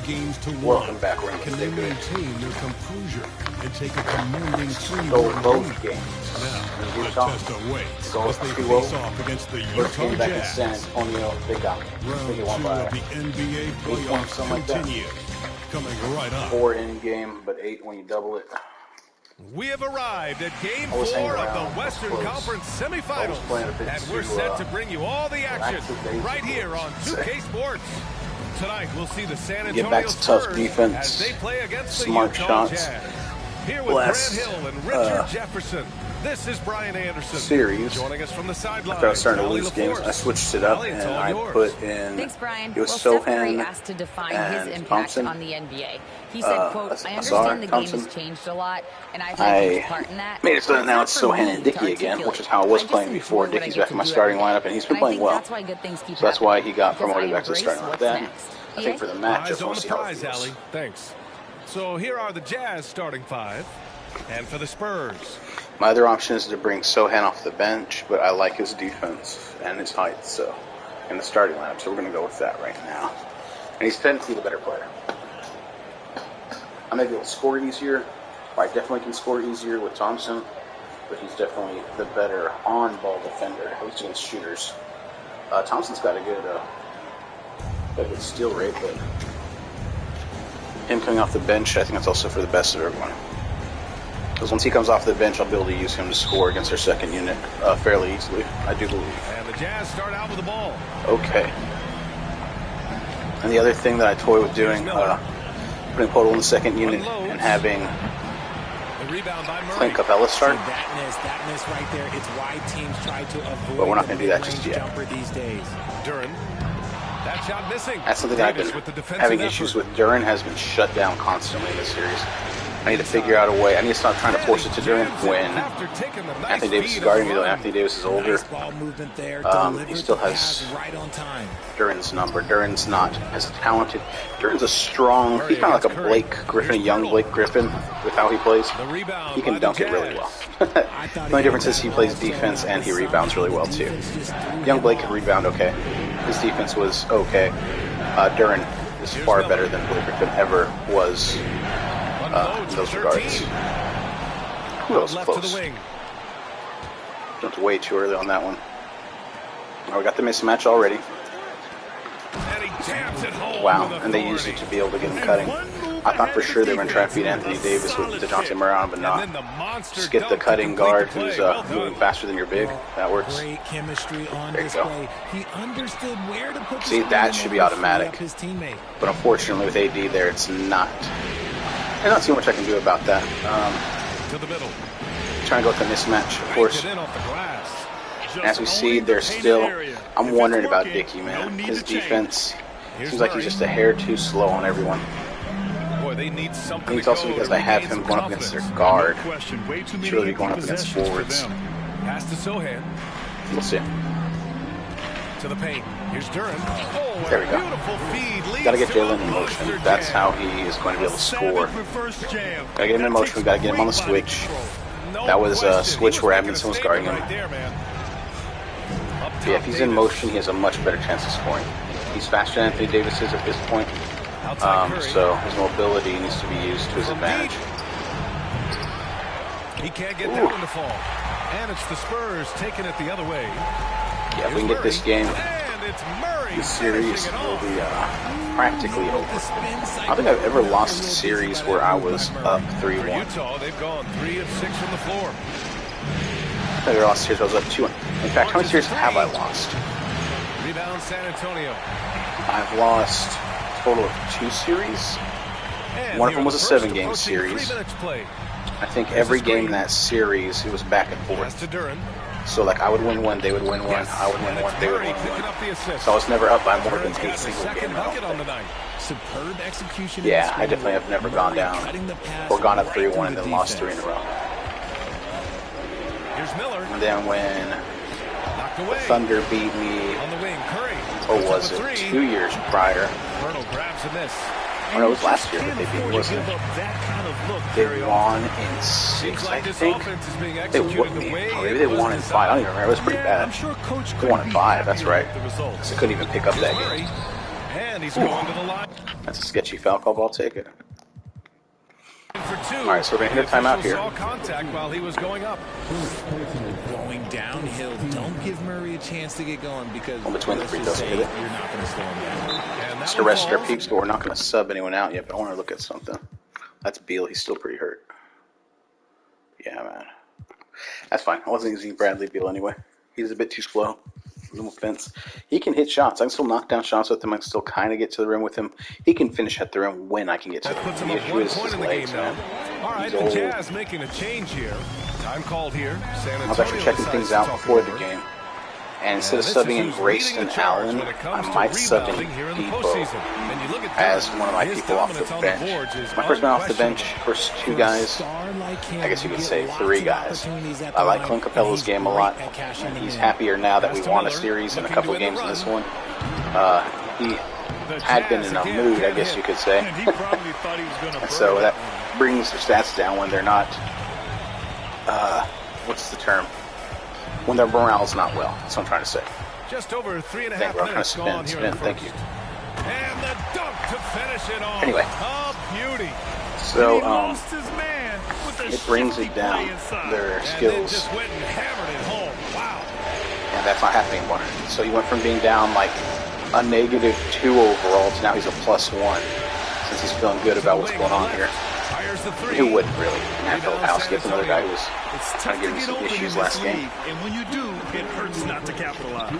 games to 1. Welcome back, Ring. Can they maintain their composure and take a commanding 3-1 Stole both lead? games. Now, Utah. the test awaits Go as they 2-0. face off against the First Utah game back in Jazz. San Antonio, they got me. Round They 2 won by of the NBA 8 points, playoffs something like that. continue. Coming right up. 4 in game, but 8 when you double it. We have arrived at Game I was 4 hanging of around. the Western Close. Conference I was semifinals. playing a bit And we're too, set to bring you all the action active days right ago, here on say. 2K Sports. Tonight, we'll see the San Get Antonio back to tough Spurs defense, as they play against the smart Utah shots. Jazz. Here with Last, Grant Hill and Richard Jefferson. This is Brian Anderson. Series. Joining us from the sideline. After I was starting to lose games, I switched it up and I put in. Thanks, Brian. It was Steph Curry Sohan asked to define his and impact Thompson. on the NBA. He said, quote, I Azar, understand the Thompson. game has changed a lot, and I've had a huge I part in that. made it so that but now it's it's not for Sohan me and to Dickey again, articulate. which is how I was just playing enjoy before. what I Dickey's get back to in my do starting every day. lineup, and he's been And I playing think well. that's why good things keep So that's why he got happening, promoted back to the because I starting lineup. embrace Then, what's next. I think for the matchup, Eyes we'll on the see how it prize, feels. Allie. Thanks. So here are the Jazz starting 5. And for the Spurs, My other option is to bring Sohan off the bench, but I like his defense and his height, so in the starting lineup, so we're going to go with that right now. And he's technically the better player. I may be able to score easier, or I definitely can score easier with Thompson, but he's definitely the better on-ball defender, at least against shooters. Thompson's got a good steal rate, but him coming off the bench, I think that's also for the best of everyone. Because once he comes off the bench, I'll be able to use him to score against their second unit fairly easily, I do believe. and the Jazz start out with the ball. Okay. And the other thing that I toy with doing, putting Podol in the second unit and having The rebound by Murray. Clint Capella start. That miss right there. It's why teams try to avoid But we're not gonna do that just the yet. jumper these days. Duran. That shot missing. That's something that I've Davis been with the defensive having effort. issues with. Duran has been shut down constantly in this series. I need to figure out a way. I need to stop trying to force it to Duran when After taking the nice Anthony Davis is feed guarding on me, the though. run. Anthony Davis is older. Nice ball movement there. He Delivered still the has pass right on time. Duran's number. Duran's not as talented. Duran's a strong. He's kind of like a Blake Griffin, a young Blake Griffin with how he plays. The rebound He by can the dunk it really Jazz. well. The only difference is he plays defense and he rebounds really well too. Young Blake could rebound okay. His defense was okay. Duran is far better than Blake Griffin ever was in those regards. Ooh, that was Left to the close. wing. Jumped way too early on that one. Oh, we got the mismatch already. And he jams it home Wow, with and they used it authority. to be able to get him cutting. I thought for sure they were going to try to feed Anthony Davis with DeJounte Murray on, but And not. then the monster Just get the dunk to cutting complete guard the play. who's Well done. moving faster than your big. That works. Great chemistry on There you go. display. He understood where to put the See, screen that and should be then free automatic. up his teammate. But unfortunately, with AD there, it's not. There's not too much I can do about that. To the middle. Trying to go with the mismatch, of course. It in off the glass. And as we see, there's still. I'm wondering about Dickey, man. His defense seems like he's just a hair too slow on everyone. Boy, they need something. And it's to also go because to they have regain him some going up against their confidence. guard. Question, way too Should many really be empty going up against possessions for forwards. them. Pass to Sohan. We'll see. To the paint. Here's Duran. Oh, There we go. beautiful feed. Leads Gotta get to Jalen a in motion. monster That's jam. how he is going to be able to score. Savage with first jam. Gotta get him in motion. We gotta get him on the switch. That was a switch where Edmondson was guarding him. Right there, man. Up top, Yeah, if he's in motion, he has a much better chance of scoring. He's faster than Anthony Davis is at this point, Outside Curry. so his mobility needs to be used to his advantage. He can't get down to fall. And it's the Spurs taking it the other way. Yeah, if we can get this game, And it's Murray this series finishing it will off. be practically over. The spin I cycle don't think I've ever lost a series where I was up For 3-1. Utah, they've gone 3 of 6 from the floor. I think I lost a series where I was up 2-1. In fact, how many series have I lost? Rebound San Antonio. I've lost a total of 2 series. And One of here them was a the first 7-game approaching series. 3 minutes played. I think every game in that series, it was back and Pass forth. to Duran. So, like, I would win one, they would win one, I would win one, they would Murray win picking one. up the assist. So I was never up by more than Duran's 8 got the single second game. I bucket don't on the think. night. Superb execution. Yeah, I definitely have never gone down or gone up 3-1 and then lost 3 in a row. Here's Miller. And then when Knocked the away. Thunder beat me, On the wing, Curry. or Puts was up a it three. 2 years prior? Myrtle grabs a miss. Oh, no, it was last year that they beat me, wasn't it? They won in 6, Seems I like this think. offense is being They executed whooped the me. way Or maybe it they was won in 5. I don't even remember. It was pretty Yeah, bad. I'm sure Coach They could won in be 5, that's happy right. with the results. I couldn't even pick up that Murray. game. And he's going to the line. That's a sketchy foul call, but I'll take it. For two. All right, so we're going to hit a timeout here. Saw contact while he was going up. Going downhill. Don't give Murray a chance to get going because Between the free throws, you're not going to slow him down. Just to rest our peeps, but we're not going to sub anyone out yet. But I want to look at something. That's Beal. He's still pretty hurt. Yeah, man. That's fine. I wasn't using Bradley Beal anyway. He's a bit too slow. No offense. He can hit shots. I can still knock down shots with him. I can still kind of get to the rim with him. He can finish at the rim when I can get to the rim. The issue is his legs, man. All right, the Jazz making a change here. Time called here. I was actually checking things out before the game. And instead of subbing in Grayson Allen, I might sub in Depot as one of my people off the bench. My first man off the bench, first two guys, I guess you could say three guys. I like Clint Capella's game a lot. And he's happier now that we won a series and a couple of games in this one. He had been in a mood, I guess you could say. So that brings their stats down when they're not, what's the term? When their morale's not well. That's what I'm trying to say. Just over 3.5 minutes gone here in the Thank you. And the dunk to finish it off. Anyway. A beauty. So, it brings it down. Their skills. Just went and hammered it home. Wow. And that's not happening anymore. So he went from being down like a -2 overall to now he's a +1. Since he's feeling good about what's going on here. Who wouldn't really? Matt Phillips gets another guy who was kind of giving some issues last game. And when you do, it hurts not to capitalize.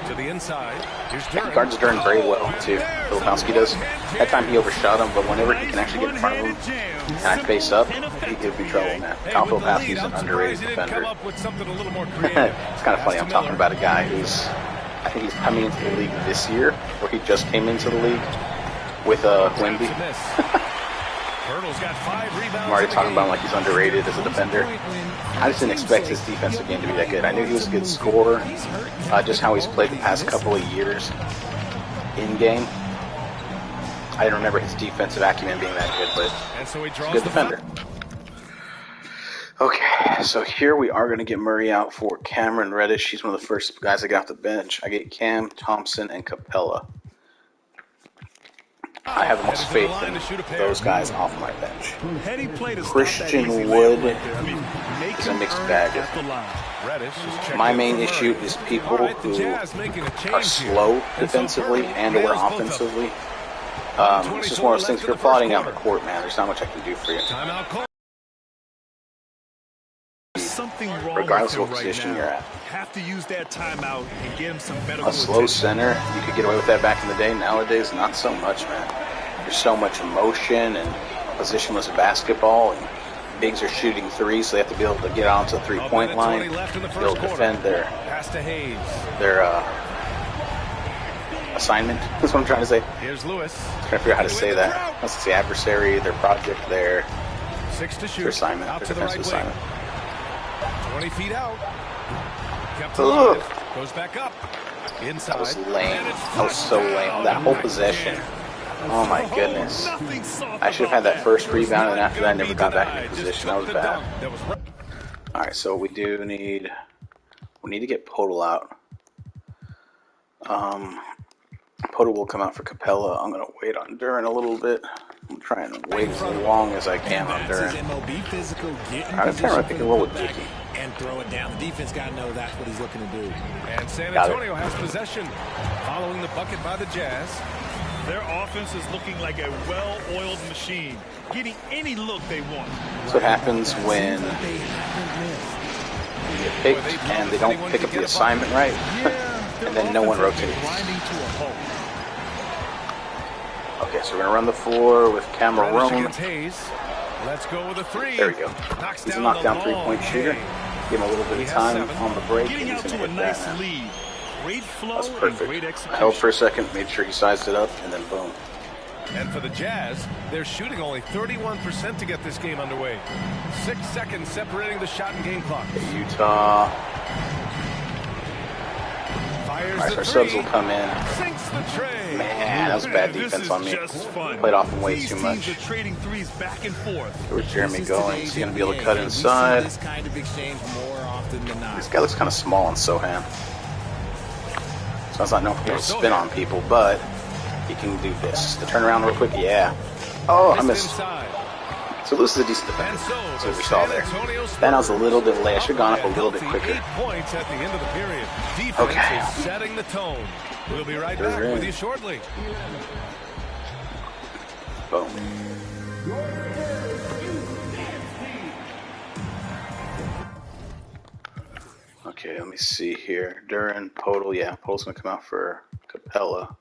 To the inside. He guards Duran very well, too. Filipowski does. That time he overshot him, but whenever he can actually get in front of him and I face up, he could be trouble, man. Kyle Filipowski's an underrated defender. It's kind of funny. I'm talking about a guy who's, I think he's coming into the league this year, or he just came into the league with Wemby. I'm already talking about him like he's underrated as a defender. I just didn't expect his defensive game to be that good. I knew he was a good scorer, just how he's played the past couple of years in game. I didn't remember his defensive acumen being that good, but he's a good defender. Okay, so here we are going to get Murray out for Cameron Reddish. He's one of the first guys that got off the bench. I get Cam, Thompson, and Capella. I have the most faith in those guys off my bench. Christian Wood is a mixed bag. My main issue is people who are slow defensively and or offensively. It's just one of those things. If you're plotting out the court, man, there's not much I can do for you. Regardless of what position you're at. Have to use that timeout and get him some better. A slow center, you could get away with that back in the day. Nowadays, not so much, man. There's so much emotion and positionless basketball, and bigs are shooting threes, so they have to be able to get onto the three-point line, be able to defend their assignment. That's what I'm trying to say. Here's Lewis. I'm trying to figure out how to say that. That's the adversary, their project, their assignment, their defensive assignment. 20 feet out. Kept alive. Goes back up. Inside. That was lame. That was so lame. That whole possession. Oh my goodness. I should have had that first rebound, and after that I never got back in position. That was bad. Alright, so we need to get Podol out. Podol will come out for Capella. I'm going to wait on Duran a little bit. I'm trying to wait as long as I can on Duran. I'm trying to pick and roll with Dickey. And throw it down. The defense got to know that's what he's looking to do. And San Antonio has possession following the bucket by the Jazz. Their offense is looking like a well-oiled machine, getting any look they want. That's what happens when you get picked and they don't pick up the assignment right, and then no one rotates. Okay, so we're going to run the floor with Cameroon. Let's go with a three. There we go. He's a knockdown three-point shooter. Give him a little bit of time on the break, and he's going to hit that. That's perfect. I held for a second, made sure he sized it up, and then boom. And for the Jazz, they're shooting only 31% to get this game underway. 6 seconds separating the shot and game clock. Utah. Fires Alright, so our subs will come in. Man, that was bad defense on me. Played off him way too much. Where's Jeremy going? Is he going to be able to cut inside? This guy looks kind of small on Sohan. So I was not known for being able to spin on people, but he can do this. The turnaround real quick, yeah. Oh, I missed. Inside. So this is a decent defense. And so, That's the what we saw there. San Antonio Then I was a Spurs little bit late. I should have gone up a by little bit healthy quicker. 8 points at the end of the period. Defense Okay. is setting the tone. We'll be right back with you shortly. Boom. Okay, let me see here. Duran, Podol, yeah, Podol's going to come out for Capella.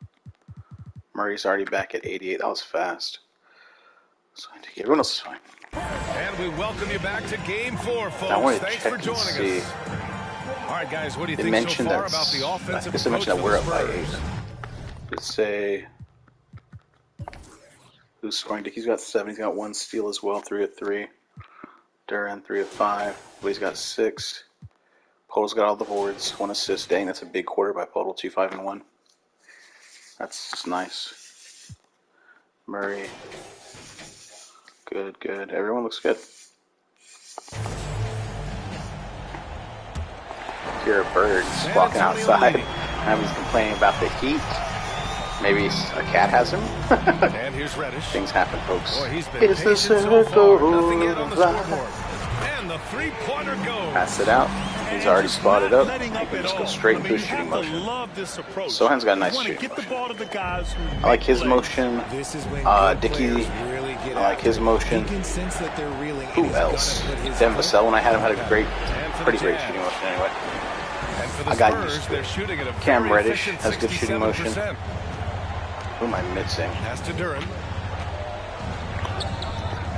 Murray's already back at 88. That was fast. So everyone else is fine. And we welcome you back to Game 4, folks. I want to Thanks check for and joining see. us. All right, guys, what do you They think so mentioned far that. about the offensive I guess they approach mentioned that for we're the up by 8. Spurs? Let's say who's scoring? Dickey's got 7. He's got 1 steal as well. 3 of 3. Duran 3 of 5. Lee's got 6. Podol's got all the boards. 1 assist. Dang, that's a big quarter by Podol. 2, 5, and 1. That's just nice. Murray. Good, good. Everyone looks good. Hear a bird squawking outside. I was complaining about the heat. Maybe a cat has him. And here's Reddish. Things happen, folks. Boy, he's been It's the patient so far. Nothing yet on the circle. scoreboard. And the three-pointer goes. Pass it out. He's already spotted up. Letting He up can at just go all. straight I into mean, his you shooting have to motion. love this approach. Sohan's got a nice You want to shooting get the motion. ball to the guys who I like make his plays. motion. This is when Dickey, really get I like his motion. He can sense that they're reeling. Who else? Devin Vassell, when I had him, had a pretty great shooting motion anyway. And for the I got Spurs, used to they're it. shooting at a Cam very Reddish efficient has good shooting motion. 67%. Who am I missing? Pass to Duran.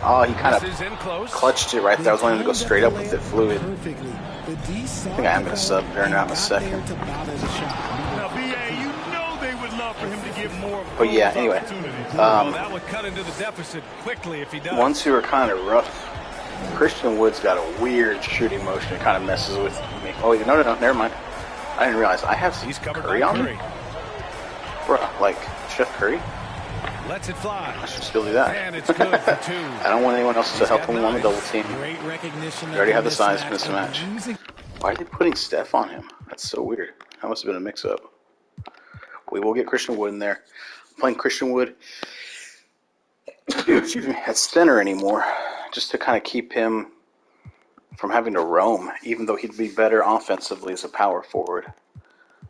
Oh, he kind This of is in close. clutched it right there. I was wanting to go straight up with it fluid. I I think I am going to sub Duran out in a second. Now, B.A., you know they would love for him to get more of But yeah, those anyway. opportunities. Well, that would cut into the deficit quickly if he does. Ones who are kind of rough. Christian Wood's got a weird shooting motion. It kind of messes with me. Oh, wait, no, never mind. I didn't realize I have He's covered Curry by on Curry. me. Bruh, like Chef Curry. Lets it fly. I should still do that. And it's good for 2. I don't want anyone else to help him on the double team. Great recognition. We already have the size for this match. Why are they putting Steph on him? That's so weird. That must have been a mix-up. We will get Christian Wood in there. I'm playing Christian Wood, excuse me, at center anymore, just to kind of keep him from having to roam, even though he'd be better offensively as a power forward.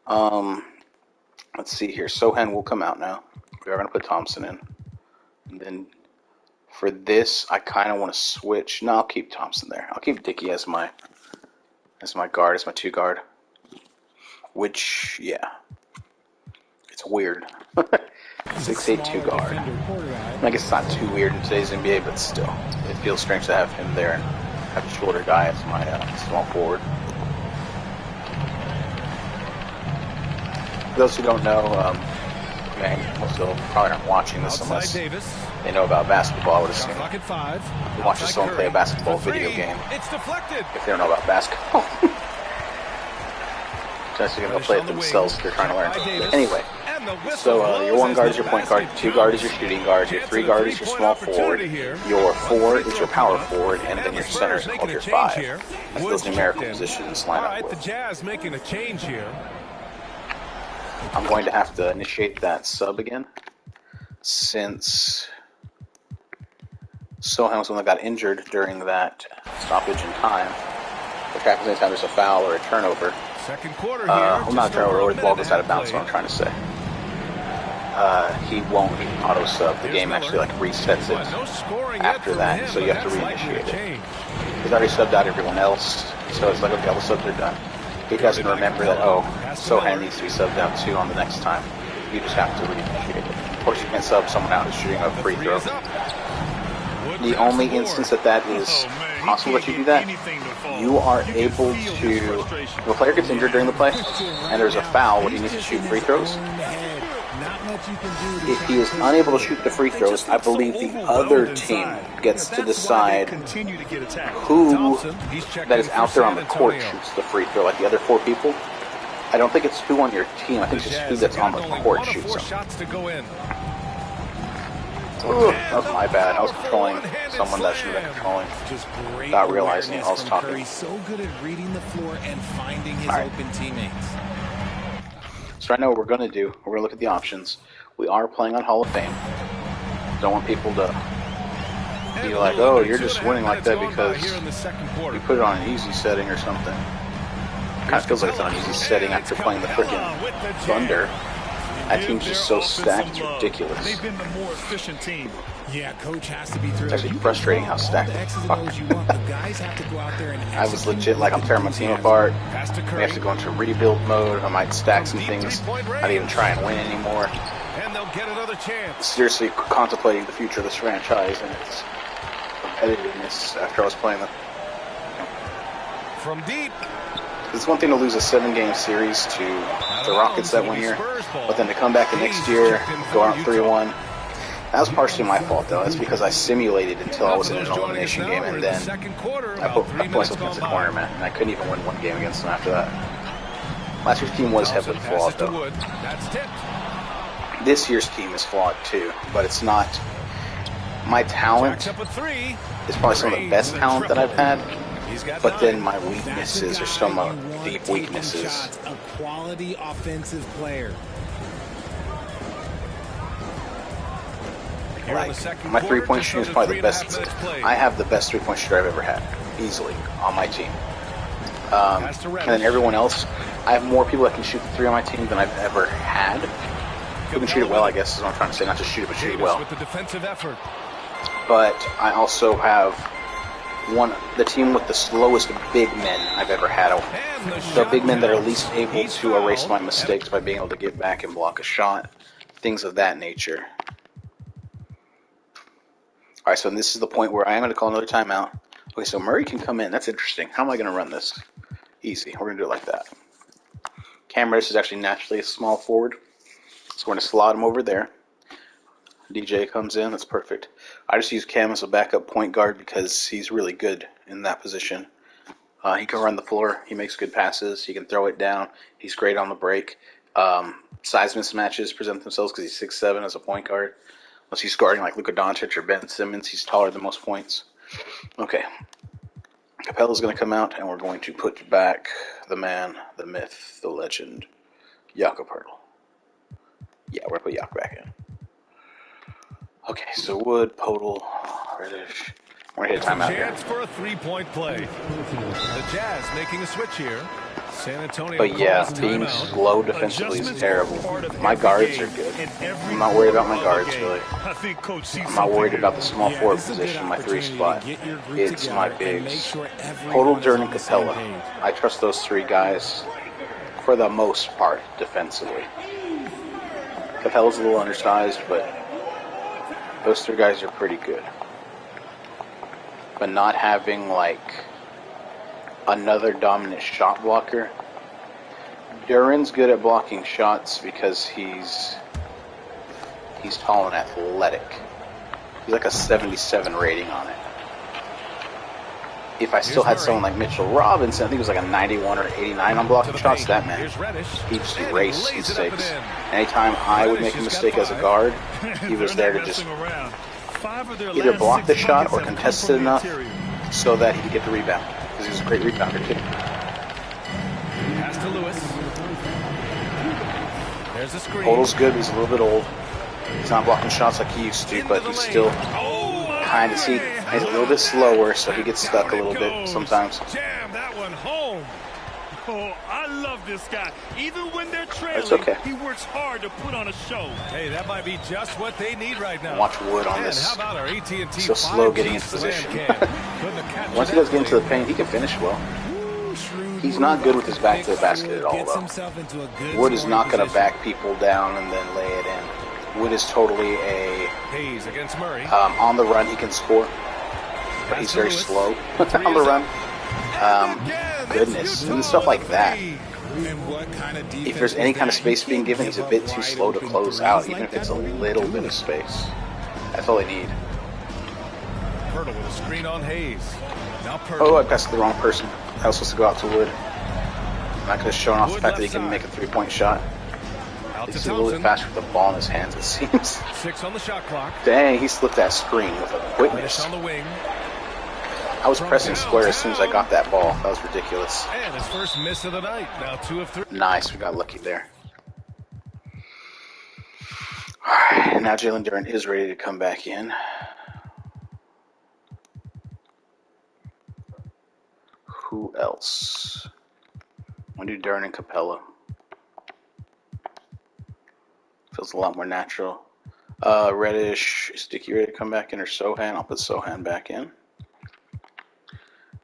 Let's see here. Sohan will come out now. We are going to put Thompson in. And then for this, I kind of want to switch. No, I'll keep Thompson there. I'll keep Dickey as my guard, as my 2 guard. Which, yeah, it's weird. 6'8" 2 guard. I guess it's not too weird in today's NBA, but still, it feels strange to have him there and have a shorter guy as my small forward. For those who don't know, most of them probably aren't watching this Outside unless Davis. they know about basketball. I would assume. Shot clock at 5. You watch Outside someone play a Curry. basketball For video 3. game It's deflected. if they don't know about basketball. Just going to play it themselves if they're trying to learn. Anyway, And the whistle so your blows 1 as guard the is your point guard, basket 2 guard is goes. your shooting guard, your 3 guard is your small forward, your 4 is your power forward, and then your center is called your 5. That's those numerical positions line All up right, the with. Jazz making a change here. I'm going to have to initiate that sub again, since Sohan was the one that got injured during that stoppage in time, which happens anytime there's a foul or a turnover. Second quarter here. Well, not a just turnover, over or a the ball minute goes out of and a half bounds, is what I'm played. trying to say. He won't auto sub. The Here's game actually Miller. like resets But no it scoring yet after from that, him, so you but have to that's likely reinitiate it. change. He's already subbed out everyone else, so it's like, okay, all the subs are done. He doesn't remember that, oh, Sohan needs to be subbed out too on the next time. You just have to reinitiate it. Of course, you can sub someone out who's shooting a free Three throw. is up. Wood The grabs only the board. instance that is Oh, man, he possible that can't you do get that, anything to fall. you are You can able feel to, his frustration. if a player gets injured during the play, and there's a foul when he needs to shoot free throws, if he is unable to shoot the free throws, I believe the other team gets to decide Continue to get attacked. who Thompson, he's checked that in is for out there on San the court Antonio. shoots the free throw, like the other 4 people. I don't think it's who on your team, I think it's just who that's on the court shoots them. Shots to go in. Ooh, that was my bad. I was controlling someone that should have been controlling. Just great Without realizing awareness I was from talking. Curry. So good at reading the floor and finding his All right. open teammates. So right now what we're going to do, we're going to look at the options. We are playing on Hall of Fame. Don't want people to be like, oh, you're just winning like that because you put it on an easy setting or something. Kind of feels like it's on an easy setting after playing the freaking Thunder. That team's just so stacked, it's ridiculous. They've been the more efficient team. Yeah, coach has to be thrilled. It's actually frustrating how stacked I was legit like, I'm tearing my team apart. We have to go into rebuild mode. I might stack some things. Not even try and win anymore. And they'll get another chance. Seriously contemplating the future of this franchise and its competitiveness after I was playing them. From deep. It's one thing to lose a 7-game series to the Rockets that one year, but then to come back the next year, go out 3-1. That was partially my fault, though. That's because I simulated until I was in an elimination game, and then I put myself against a corner, man, and I couldn't even win one game against them after that. Last year's team was heavily flawed, though. This year's team is flawed, too, but it's not. My talent is probably some of the best talent that I've had, but then my weaknesses are some deep weaknesses. A quality offensive player. Like, my three-point shooting is probably the best. I have the best three-point shooter I've ever had, easily, on my team. And then everyone else, I have more people that can shoot the three on my team than I've ever had. Who can shoot it well, I guess, is what I'm trying to say. Not just shoot it, but shoot it well. But I also have the team with the slowest big men I've ever had. The big men that are least able to erase my mistakes by being able to get back and block a shot. Things of that nature. Alright, so this is the point where I am going to call another timeout. Okay, so Murray can come in. That's interesting. How am I going to run this? Easy. We're going to do it like that. Cam Reddish is actually naturally a small forward. So we're going to slot him over there. DJ comes in. That's perfect. I just use Cam as a backup point guard because he's really good in that position. He can run the floor. He makes good passes. He can throw it down. He's great on the break. Size mismatches present themselves because he's 6'7" as a point guard. Unless he's guarding like Luka Doncic or Ben Simmons, he's taller than most points. Okay. Capella's going to come out, and we're going to put back the man, the myth, the legend, Jakob Poeltl. Yeah, we're going to put Jakob back in. Okay, so Wood, Poeltl, Reddish. We're going to hit a timeout here. Chance for a three-point play. The Jazz making a switch here. San Antonio. But yeah, being slow defensively is terrible. My guards are good. I'm not worried about my guards, really. I'm not worried about the small forward position, my 3 spot. It's my bigs. Poeltl, Durant, and Capella. I trust those 3 guys for the most part defensively. Capella's a little undersized, but those 3 guys are pretty good. But not having, like, another dominant shot blocker. Duran's good at blocking shots because he's tall and athletic. He's like a 77 rating on it. If I still had someone like Mitchell Robinson, I think it was like a 91 or 89 on blocking shots, that man, he just erased mistakes. Anytime I would make a mistake as a guard, he was there to just either block the shot or contest it enough so that he could get the rebound. Because he was a great rebounder too. Pass to Lewis. There's a screen. Poeltl's good, but he's a little bit old. He's not blocking shots like he used to, but he's still kind of, he's a little bit slower, so he gets stuck a little bit sometimes. Jam that one home. Oh, I love this guy. Even when they're trailing, That's okay. He works hard to put on a show. Hey, that might be just what they need right now. Watch Wood on this. How about our AT&T So slow getting into position. Once he does get into the paint, he can finish well. He's not good with his back to the basket at all, though. Wood is not going to back people down and then lay it in. Wood is totally a Hayes against Murray. on the run. He can score, but he's very slow on the run. Goodness, and stuff like that. If there's any kind of space being given, he's a bit too slow to close out, even if it's a little bit of space. That's all they need. Poeltl with a screen on Hayes. Now Poeltl. Oh, I passed the wrong person. I was supposed to go out to Wood. I'm not going to show off the fact that he can make a 3-point shot. He's a little bit faster with the ball in his hands, it seems. 6 on the shot clock. Dang, he slipped that screen with a quickness. On the wing. I was pressing square as soon as I got that ball. That was ridiculous. And his first miss of the night. Now 2 of 3. Nice, we got lucky there. Alright, now Jalen Duren is ready to come back in. Who else? I'm gonna do Duren and Capella. Feels a lot more natural. Reddish, is Dickey ready to come back in, or Sohan? I'll put Sohan back in.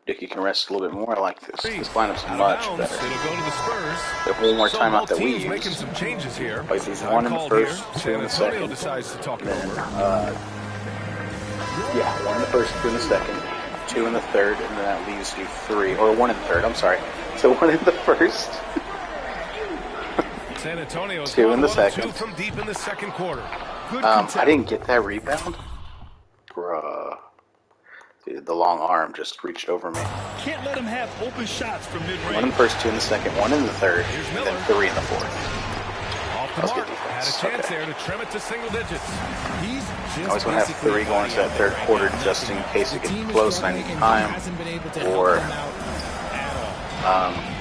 Dickey can rest a little bit more. I like this. This lineup's much better. It'll go to the Spurs. They have one more So timeout both that we teams use. making some changes here. Like he's one in the first, two in the San Antonio second. decides to talk it Then, over. yeah, one in the first, two in the second, two in the third, and then that leaves you three, or one in the third. I'm sorry. So one in the first. San Antonio's two in the 1-2 second. from deep in the second quarter. Good I contact. didn't get that rebound. Bruh. Dude, the long arm just reached over me. Can't let him have open shots from mid-range. One in the first, two in the second, one in the third, and then three in the fourth. Off the That's mark. good Had a defense. chance Okay. there to trim it to single digits. He's just I always want to have three going into that third quarter just in case it gets close and I need time. Or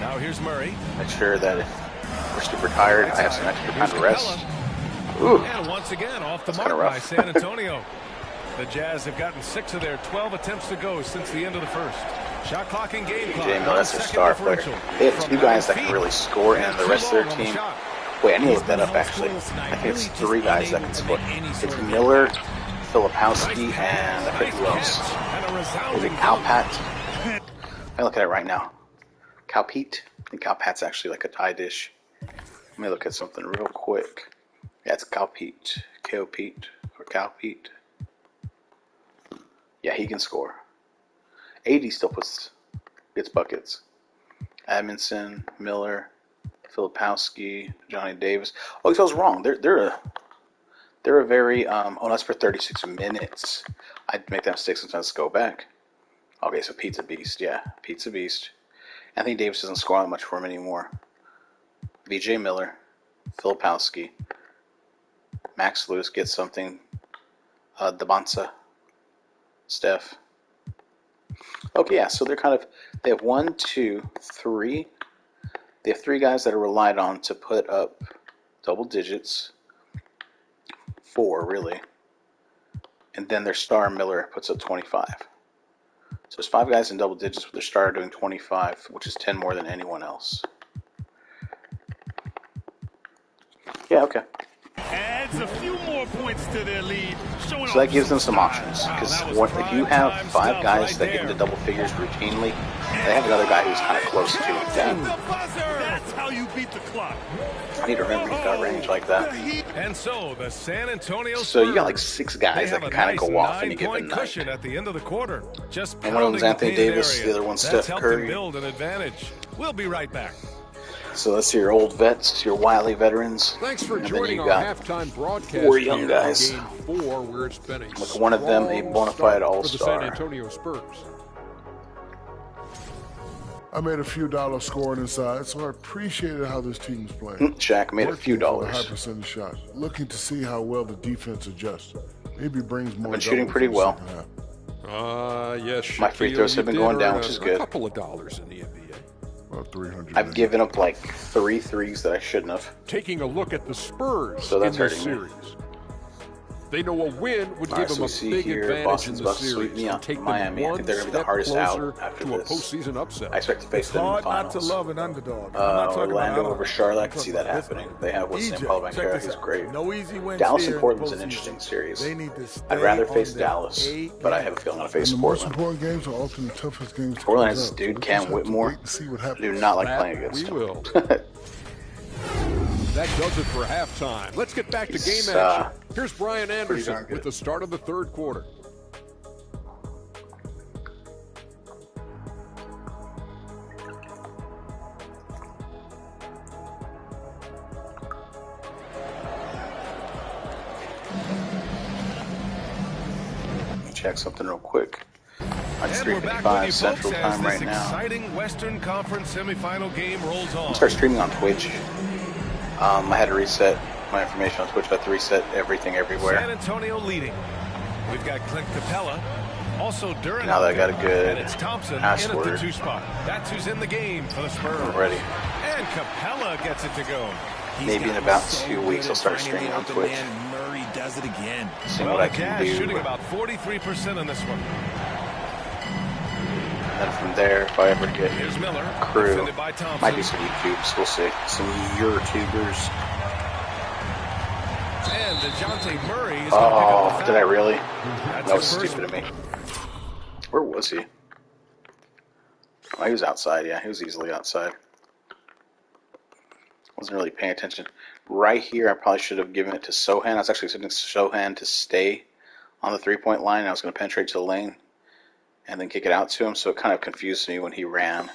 Now here's Murray. make sure that if we're super tired, I have some extra time to rest. Ooh, And once again, off the That's mark kinda rough. by San Antonio. The Jazz have gotten 6 of their 12 attempts to go since the end of the first. Shot clock and game clock. J. Miller, that's their 1 star second player. differential. They have From two guys that 9 can really score, and the rest of their too long on the team. shot. Wait, I need to look that up actually. I think it's three guys that can score. It's Miller, Filipowski, and I forget who else. And a Is it resounding Calpat? I look at it right now. Calpete? I think Calpat's actually like a Thai dish. Let me look at something real quick. Yeah, it's Calpete. K-O-Pete or Calpete. Yeah, he can score. AD still gets buckets. Edmondson, Miller, Filipowski, Johnny Davis. Oh, I was wrong. They're a very oh, that's for 36 minutes. I'd make that mistake sometimes. Let's go back. Okay, so Pizza Beast, yeah, Pizza Beast. Anthony Davis doesn't score that much for him anymore. VJ Miller, Filipowski, Max Lewis gets something. Dabansa, Steph. Okay, yeah, so they have 1, 2, 3. They have 3 guys that are relied on to put up double digits. 4, really. And then their star Miller puts up 25. So there's 5 guys in double digits with their star doing 25, which is 10 more than anyone else. Yeah, okay. Adds a few more points to their lead. So that gives them some options. Because if you have 5 guys that get into double figures routinely, they have another guy who's kind of close to them. That's how you beat the clock. I need to remember he's got range like that. And so the San Antonio So you got like Spurs, 6 they guys that have can a kind of nice go off any given 9-point night. cushion at the end of the quarter. Just And one of them's pounding Anthony the painted Davis, area. the other one's That's Steph helped them Curry. build an advantage. We'll be right back. So that's your old vets, your wily veterans. Thanks for And then joining you our got halftime broadcast 4 young here guys. on Game 4, where it's been a With one of them a strong bona start fide for all-star. the San Antonio Spurs. I made a few dollars scoring inside, so I appreciated how this team was playing. Shaq made a few Working for the high dollars. percentage shots, looking to see how well the defense adjusts. Maybe brings more. Been shooting doubles pretty in the well. second half. Yes. My free Shaquille, throws have been you going did down, earn which is a good. couple of dollars in the NBA. About 300. I've given up like 3 threes that I shouldn't have. Taking a look at the Spurs So that's in this hurting me. series. They know a win would All right, give so them we a see big here advantage Boston's in the about to sweep series me and out. take Miami, I them think they're one gonna be the step hardest out closer after to a this. postseason upset. I expect to face It's them in the hard not to finals. love an underdog. I'm not talking Orlando about over Charlotte, I can see that happening. They have what's EJ, named Paul check Banchero, this he's out. great. No easy wins Dallas here and in Portland's the an postseason. interesting series. They need to stay I'd rather on face their Dallas, A but I game. have a feeling I'll And face the most Portland. important games are often the toughest games. to Portland close has out, dude so we Cam just have to Whitmore. wait to see what I do happens. not like That playing against we him. will. That does it for halftime. Let's get back to game He's, action. Here's Brian darn Anderson good. with the start of the third quarter. Check something real quick. It's And we're back with you 3:55 Central folks as Time this right now. exciting Western Conference semifinal game rolls on. I'm start streaming on Twitch. I had to reset my information on Twitch. I had to reset everything San everywhere. Antonio leading. We've got Clint Capella. Also Duren. Now that I got a good and it's Thompson in at the password. 2 spot. That's who's in the game for the Spurs. I'm ready. And Capella gets it to go. Maybe in about 2 weeks I'll start streaming on Twitch. Murray does it again. Seeing what I can do. Shooting about 43% in this one. And then from there, if I ever get crew, might do some YouTubes. We'll see. Some YouTubers. And DeJounte Murray is oh, did I really? That was stupid of me. Where was he? Oh, he was outside. Yeah, he was easily outside. Wasn't really paying attention. Right here, I probably should have given it to Sohan. I was actually expecting Sohan to stay on the three-point line. I was going to penetrate to the lane and then kick it out to him, so it kind of confused me when he ran.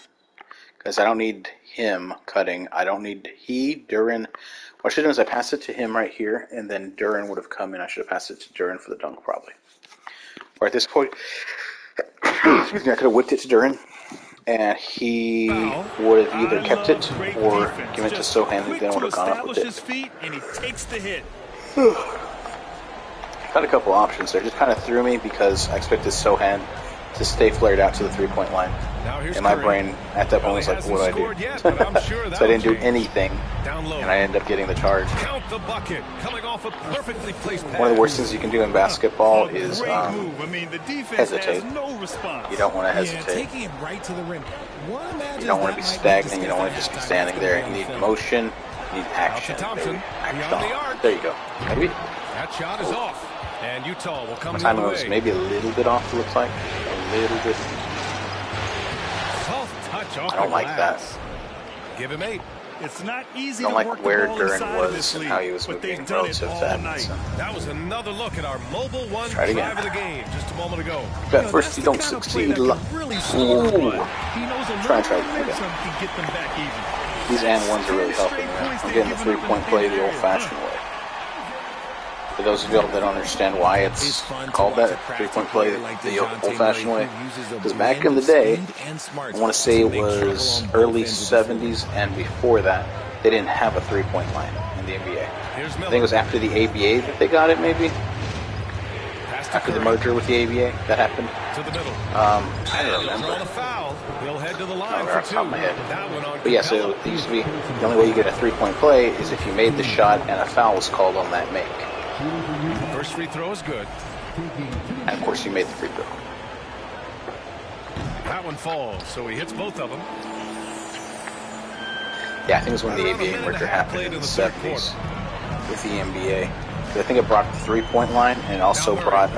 Because I don't need him cutting. I don't need Duran. What I should have done is I passed it to him right here, and then Duran would have come in. I should have passed it to Duran for the dunk, probably. Or at this point, excuse me, I could have whipped it to Duran, and he would have either kept it or given it to Sohan, and then would have gone up with it. And he takes the hit. Had a couple options there. Just kind of threw me because I expected Sohan to stay flared out to the three-point line. And my brain at that point was like, what do I do? So I didn't do anything, and I ended up getting the charge. Count the bucket. Coming off a perfectly placed pass. One of the worst things you can do in basketball is hesitate. You don't want to hesitate. Taking it right to the rim. You don't want to be stagnant. You don't want to just be standing there. You need motion. You need action. Thompson, action. There you go. Maybe. That shot is off. And Utah will come my the other timing was way. maybe a little bit off, it looks like. A little bit. Soft touch off I don't the like glass. that. Give him 8. It's not easy I don't to work like where the ball Duran inside was this and league, how he was but moving they've done relative it to all that. night. So. That was another look at our mobile one Try it drive again. of the game just a moment ago. But first you don't succeed. Really Ooh. Try again. again. Can get them back even. These and ones are really helping me. I'm getting the three-point play the old-fashioned way. For those of you that don't understand why it's called that, three-point play the old-fashioned way, because back in the day, I want to say it was early 70s and before that, they didn't have a three-point line in the NBA. I think it was after the ABA that they got it, maybe? After the merger with the ABA, that happened? To the middle. I don't remember. The foul. He'll head to the line Off the top of my head. That one on But yeah, so it used to be, the only way you get a three-point play is if you made the shot and a foul was called on that make. First free throw is good. And of course you made the free throw. That one falls, so he hits both of them. Yeah, I think it was when the ABA merger happened in the 70s with the NBA. I think it brought the three-point line, and it also brought,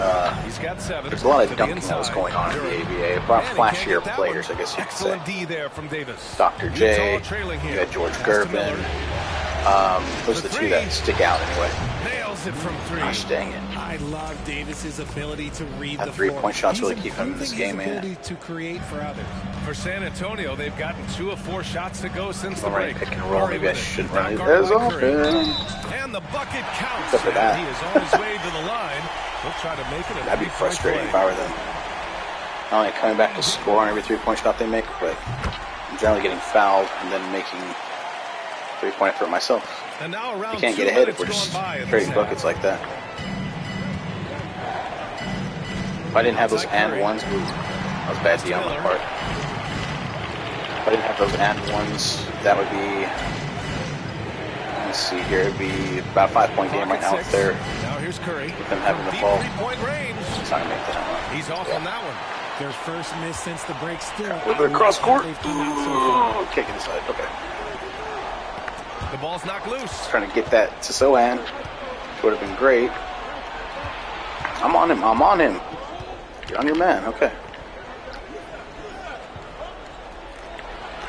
He's got 7. there's a lot of dunking that was going on in the ABA. It brought flashier players, I guess you could say. Excellent D there from Davis. Dr. J, you had George Gervin. Those are the two that stick out anyway. Nails it from 3. Gosh dang it. I love Davis's ability to read That the three-point floor. shots really keep him in this game, man. Ability to create for others. For San Antonio, they've gotten 2 of 4 shots to go since the I'm running break. pick and roll. Maybe I Murray shouldn't with it. run it Guarded as by Curry. often. And the bucket counts. Except for that. He is on his way to the line. He'll try to make it a That'd be three-point frustrating play. if I were them. Not only coming back to score on every three-point shot they make, but I'm generally getting fouled and then making three-point effort myself. And now around You can't 2 get ahead if minutes we're just gone by in trading this buckets half. like that. If I didn't have those and ones, that was bad D on my part. If I didn't have those and ones, that would be, let's see here, it'd be about a 5-point game right now if they're Now here's Curry. with them having the Deep ball. three-point range. It's not gonna make that. He's off on that one. Their first miss since the break still. A little bit across court. They've come out so far. Ooh, kick inside. Okay. The ball's knocked loose. Trying to get that to Sohan, which would have been great. I'm on him. I'm on him. Get on your man. Okay.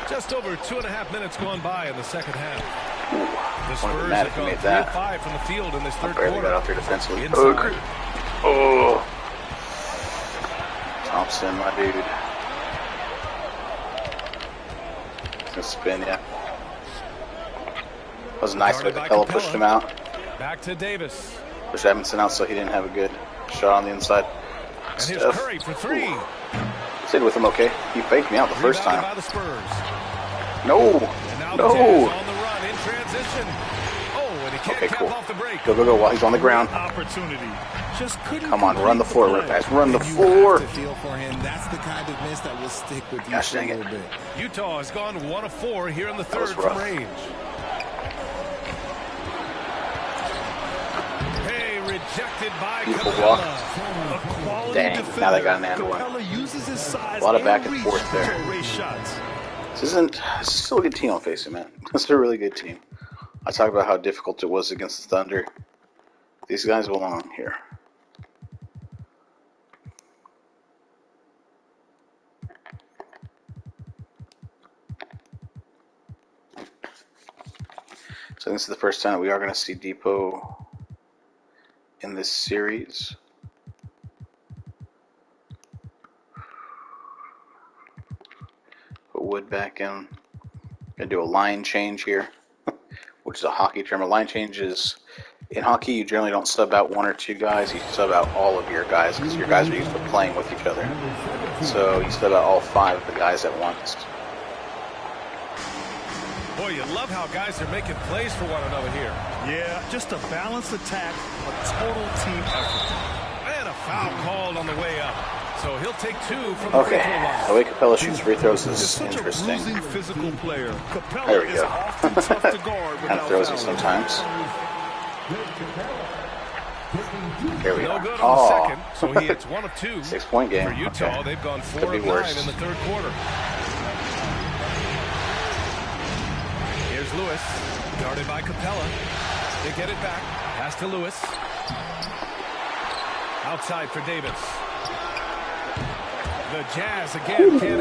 Just over 2.5 minutes gone by in the second half. The Wouldn't have Spurs been mad have if you gone made 3 that. of 5 from the field in this I third barely quarter. got out there defensively. Inside. Oh. Thompson, my dude. It's gonna spin, yeah. It was nice when Capella pushed him out. Back to Davis. Pushed Edmondson out so he didn't have a good shot on the inside. And here's Steph. Curry for 3. Stayed with him okay. He faked me out the first Rebounded time. by the Spurs. No. And now the No. Jazz on the run in transition. Oh, and he can't Okay, cap cool. off the break. Go, go, go while he's on the ground. Opportunity. Just couldn't Come on, run the floor, complete run the fast. play. Run the You floor. have to feel for him. That's the kind of miss that will stick with you Gosh for a dang it. little bit. Utah has gone 1 of 4 here in the third was from rough. range. Rejected by Beautiful Capella. block. Dang, now they got an and one. A lot of back and forth there. This is still a good team I'm facing, man. This is a really good team. I talked about how difficult it was against the Thunder. These guys belong here. So this is the first time that we are going to see Depot in this series. Put Wood back in. Gonna do a line change here, which is a hockey term. A line change is, in hockey, you generally don't sub out one or two guys. You sub out all of your guys because your guys are used to playing with each other. So you sub out all 5 of the guys at once. Boy, you love how guys are making plays for one another here. Yeah, just a balanced attack, a total team effort. And a foul called on the way up. So he'll take 2 from the free throw line. The way Capella shoots free throws is interesting. Physical player. There we go. Kind of throws you sometimes. Here we No are. good on the second, so he hits 1 of 2. 6-point game. For Utah, Okay. they've gone 4 Could be of 9 worse. in the third quarter. Here's Lewis, guarded by Capella. They get it back. Pass to Lewis. Outside for Davis. The Jazz again can't hit.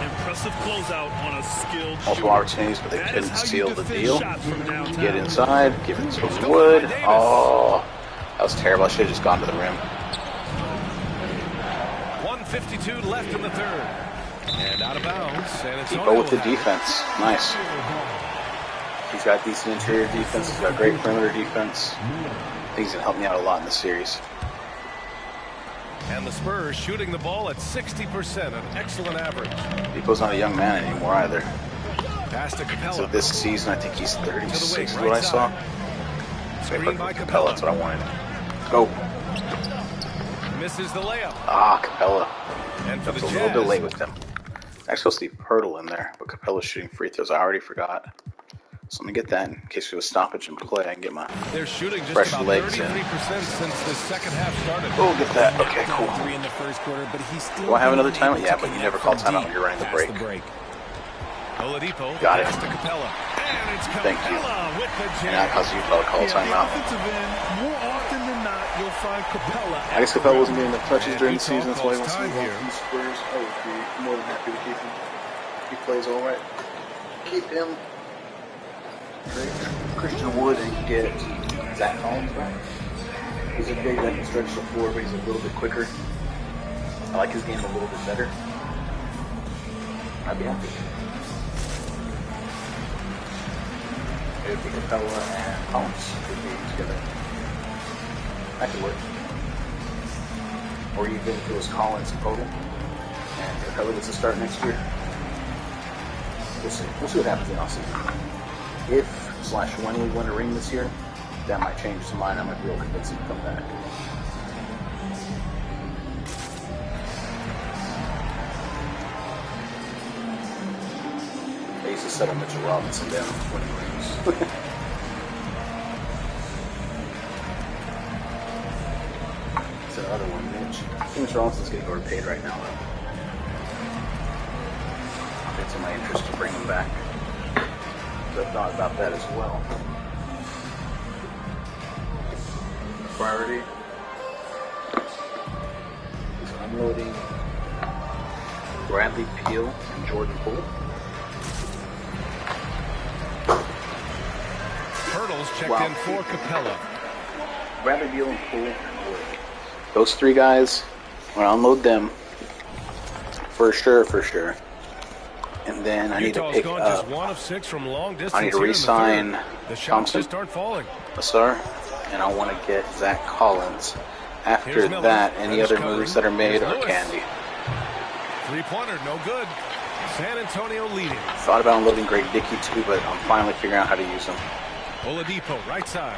Impressive closeout on a skilled Multiple shooter. opportunities, but they That couldn't is how you seal the defend deal. shots from downtown. Get inside, give it to Wood. Oh, that was terrible. I should have just gone to the rim. 1:52 left in the third. And out of bounds. San Antonio Depot with the will have it. defense. Nice. He's got decent interior defense. He's got great perimeter defense. I think he's going to help me out a lot in this series. And the Spurs shooting the ball at 60%, an excellent average. Depot's not a young man anymore either. Pass to Capella. So this season, I think he's 36 is right what I saw. side. So I Screen put by Capella. That's what I wanted. Go. Misses the layup. Ah, Capella. And for That's the a Jazz, little bit late with them. Actually, supposed to be Pirtle in there, but Capella's shooting free throws. I already forgot. So let me get that in case we have a stoppage and play. I can get my they're shooting just fresh about legs 33% in. since the second half started. Oh, get that. Okay, cool. 3 in the first quarter, but he's still Do I have another able timeout? to Yeah, but you never connect call from timeout deep when you're running the past break. Oladipo Got it. pass to Capella. And it's Thank you. Capella with the And that jam. caused Utah to call a The timeout. offensive end, more often than not, you'll find Capella. I guess Capella wasn't getting enough touches And during the Utah season. That's why he calls wants to time move on here. from the Spurs. I would be more than happy to keep him. He plays all right. Keep him. Great. Christian Wood and get Zach Collins back. He's a big that can stretch the floor, but he's a little bit quicker. I like his game a little bit better. I'd be happy. It would be Capella and Collins would be together. That could work. Or even if it was Collins and Odom, and Capella gets a start next year. We'll see. We'll see what happens in the offseason. If/when we win a ring this year, that might change his mind. I might be able to convince him to come back. They used to settle Mitchell Robinson down for 20 rings. It's the other one, Mitch. I think Mitchell Robinson's getting overpaid right now, though. I think it's in my interest to bring him back. I've thought about that as well. Priority is unloading Bradley Beal and Jordan Poole. Hurdles checked Wow. in for Capella. Bradley Beal and Poole and Wood. Those 3 guys, I'm going to unload them for sure, for sure. And then I need to Utah's pick gone up just 1 of 6 from long distance. I need to here in the re-sign third. The shots Thompson. just aren't falling. Asar, and I want to get Zach Collins. After Here's Miller. that, any That is other covered. moves that are made Here's are Lewis. candy. Three-pointer, no good. San Antonio leading. Thought about unloading Greg Dickey too, but I'm finally figuring out how to use him. Oladipo, right side.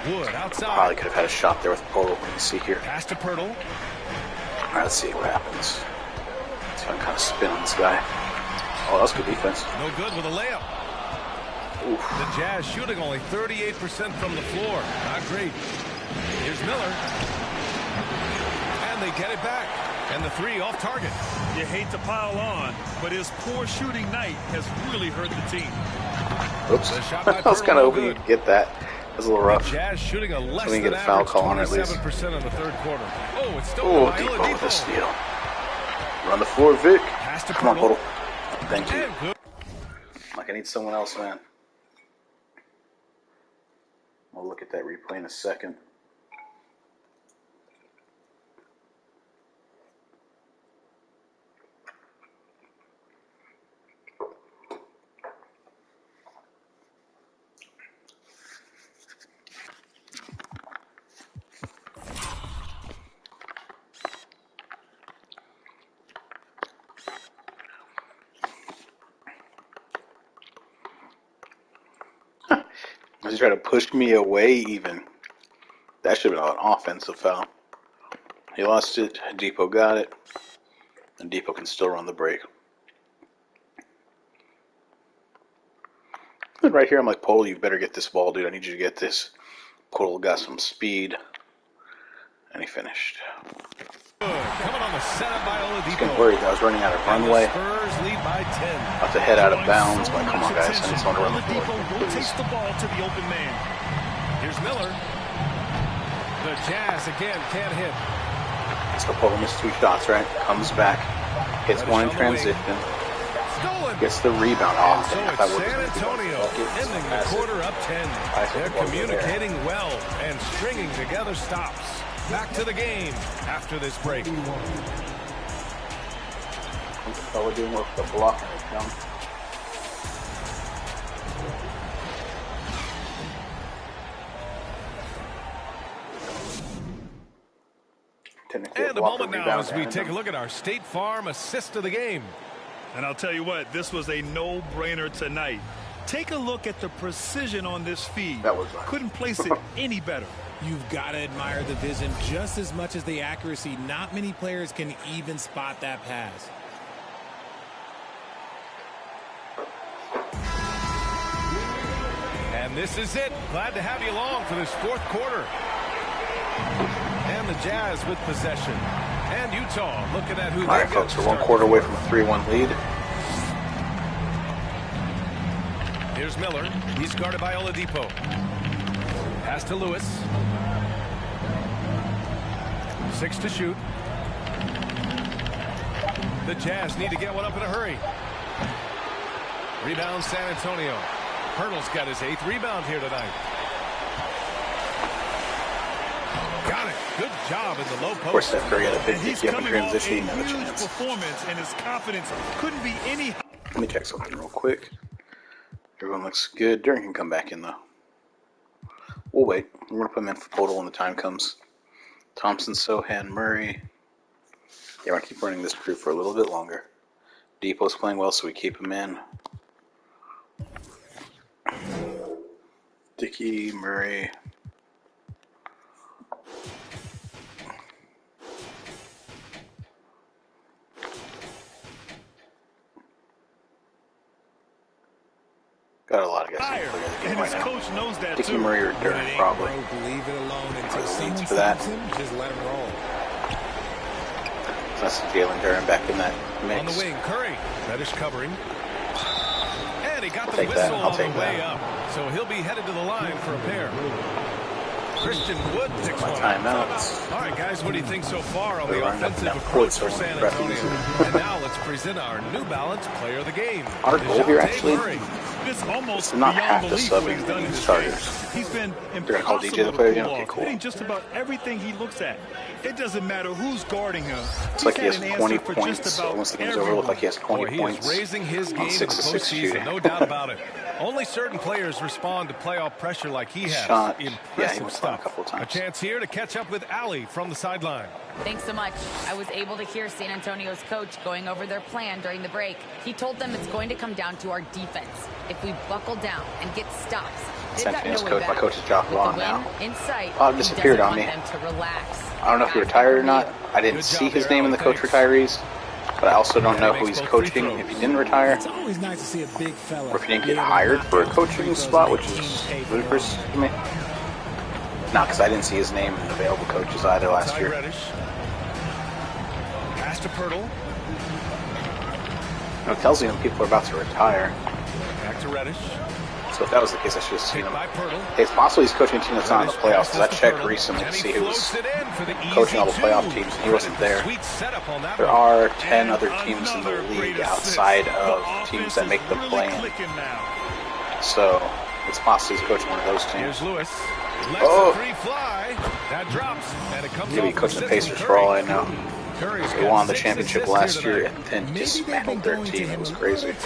Wood, outside. Probably could have had a shot there with Poro. Let me see here. Pass to Pirtle. All right, let's see what happens. See if I can kind of spin on this guy. Oh, that's good defense. No good with a layup. Oof. The Jazz shooting only 38% from the floor. Not great. Here's Miller. And they get it back. And the three off target. You hate to pile on, but his poor shooting night has really hurt the team. Oops. I was kind of hoping you'd get that. It was a little rough. Jazz shooting a less than than get a foul average call on at least. 27% in the third quarter. Oh, it's stolen by Depot with a Oladipo. steal. Run the floor, Vic. Pass to Come on, Pirtle. Poeltl. Thank you. And good. Like, I need someone else, man. We'll look at that replay in a second. He tried to push me away even. That should have been an offensive foul. He lost it. Depot got it. And Depot can still run the break. And right here, I'm like, Poeltl, you better get this ball, dude. I need you to get this. Poeltl got some speed. And he finished. Coming on the setup by I was Oladipo. getting worried that I was running out of runway. Spurs lead by 10. About to head out of bounds. But come on, guys. I need someone to run the floor. Oladipo rotates the ball to the open man. Here's Miller. The Jazz again can't hit. So Poeltl missed 2 shots, right? Comes back. Hits one in transition. Stolen. Gets the rebound. Oh, So damn, it's if I San Antonio ending the quarter up 10. They're communicating well and stringing together stops. Back to the game after this break. Fella doing work with the block. And a moment now as we take a look at our State Farm assist of the game. And I'll tell you what, this was a no-brainer tonight. Take a look at the precision on this feed. That was right. Couldn't place it any better. You've got to admire the vision just as much as the accuracy. Not many players can even spot that pass. And this is it. Glad to have you along for this fourth quarter. And the Jazz with possession. And Utah looking at who All right, folks, we're 1 quarter away from a 3-1 lead. Here's Miller. He's guarded by Oladipo. Pass to Lewis. 6 to shoot. The Jazz need to get one up in a hurry. Rebound San Antonio. Pirtle's got his 8th rebound here tonight. Got it. Good job in the low post. Of course, Steph Curry had a big He's given coming off a transition. Another huge chance. performance, and his confidence couldn't be any. Let me check something real quick. Everyone looks good. Durant can come back in, though. We'll wait. We're going to put him in for Poeltl when the time comes. Thompson, Sohan, Murray. Yeah, we're going to keep running this crew for a little bit longer. Depot's playing well, so we keep him in. Dickey, Murray. Got a lot of guys who play the game And right his now. coach knows that Dickey, too. Murray, or Durant, probably. Leave it alone until Probably someone leads for that. stops him. Just let him roll. So that's Jalen Durant back in that mix. On the wing, Curry. Reddish covering. And he got the Take that. whistle I'll on the take way that. up. So he'll be headed to the line for a pair. Christian Wood takes My one. timeouts. All right, guys, what do you think so far on They're the running up offensive and down the approach court, for so San prep Antonio? easy. And now let's present our New Balance player of the game. Our goal here, actually, Murray. This almost to not beyond have to belief sub what in he's done any in this starters. game. He's been gonna call DJ the impossible player to again? pull Okay, off, cool. hitting just about everything he looks at. It doesn't matter who's guarding him. It's like he has 20 for points. just about Once the game's over, it looks like he has 20 Boy, he points. is raising his game on in the 6 of 6 postseason, shooting. no doubt about it. Only certain players respond to playoff pressure like he has. Shot. Yeah, he Impressive was fine a stuff. couple of times. A chance here to catch up with Allie from the sideline. Thanks so much. I was able to hear San Antonio's coach going over their plan during the break. He told them it's going to come down to our defense. If we buckle down and get stops, they've San got Antonio's no way coach, back. my coach is Jock With Law the now. win in sight, Oh, it he disappeared doesn't on me. want them to relax. I don't know if he retired or not. I didn't Good see job his there, name in the Allie. coach Thanks. retirees, but I also don't know Yeah, who makes he's both free coaching throws. if he didn't retire, It's always nice to see a big fella. or if he didn't be get able to hired knock for a down coaching free throws spot, and which make is teams pay for ludicrous it. to me. Not because I didn't see his name in available coaches either last year. Reddish. Pass to Pirtle. It tells you when people are about to retire. Back to Reddish. So if that was the case, I should have seen him. By Pirtle. Hey, it's possible he's coaching a team that's not in the playoffs, because I checked recently to see who was coaching all the playoff teams, and he wasn't there. There are 10 other teams in the league outside of teams that make the play-in. So it's possible he's coaching one of those teams. Here's Lewis. Oh! That drops, and it comes Maybe coaching the Pacers for all I know. They won the championship last year and then dismantled their team. It was crazy. Now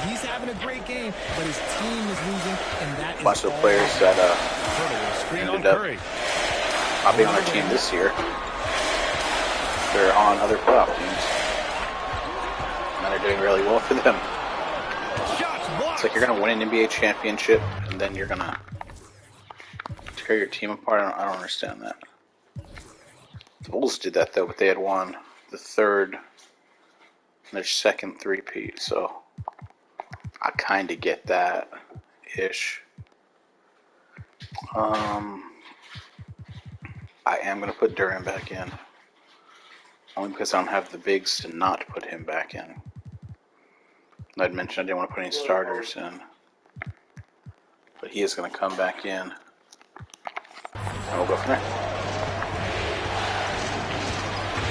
he's having a great game, but his team is losing, and that A bunch of players that ended up not being on their team this year. They're on other playoff teams, and they're doing really well for them. It's like you're gonna win an NBA championship, and then you're gonna tear your team apart. I don't understand that. The Bulls did that though, but they had won their second three-peat, so I kind of get that ish. I am going to put Duran back in, only because I don't have the bigs to not put him back in. I'd mentioned I didn't want to put any starters in, but he is going to come back in, and we'll go from there.